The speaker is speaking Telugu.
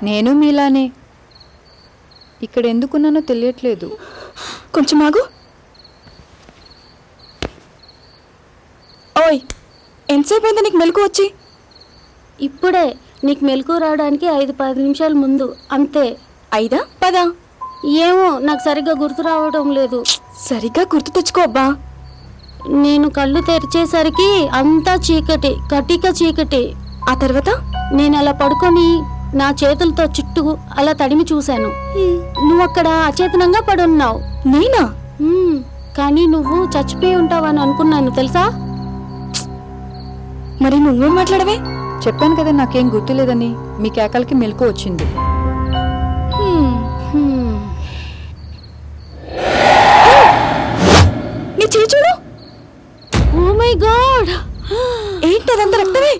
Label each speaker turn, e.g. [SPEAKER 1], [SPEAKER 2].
[SPEAKER 1] నేను మీలానే ఇక్కడ ఎందుకున్నానో తెలియట్లేదు.
[SPEAKER 2] కొంచెం ఆగు. ఓయ్, ఎంతసేపు అయింది నీకు మెలకు వచ్చి?
[SPEAKER 3] ఇప్పుడే. నీకు మెలకు రావడానికి 5-10 నిమిషాల ముందు అంతే.
[SPEAKER 2] 5 10?
[SPEAKER 3] ఏమో, నాకు సరిగ్గా గుర్తు రావడం లేదు.
[SPEAKER 2] సరిగ్గా గుర్తు తెచ్చుకో అబ్బా.
[SPEAKER 3] నేను కళ్ళు తెరిచేసరికి అంతా చీకటి, కటిక చీకటి.
[SPEAKER 2] ఆ తర్వాత
[SPEAKER 3] నేను అలా పడుకొని నా చేతులతో చుట్టూ అలా తడిమి చూశాను. నువ్వు అక్కడ అచేతనంగా పడున్నావు.
[SPEAKER 2] నేనా?
[SPEAKER 3] కానీ నువ్వు చచ్చిపోయి ఉంటావని అనుకున్నాను తెలుసా.
[SPEAKER 2] మరి నువ్వేం మాట్లాడవే?
[SPEAKER 1] చెప్పాను కదా నాకేం గుర్తులేదని. మీ కేకలకి మెలకు వచ్చింది.
[SPEAKER 2] నీ చేయి చూడు.
[SPEAKER 3] ఓ మై గాడ్,
[SPEAKER 2] ఏంటి అదంతా రక్తమే?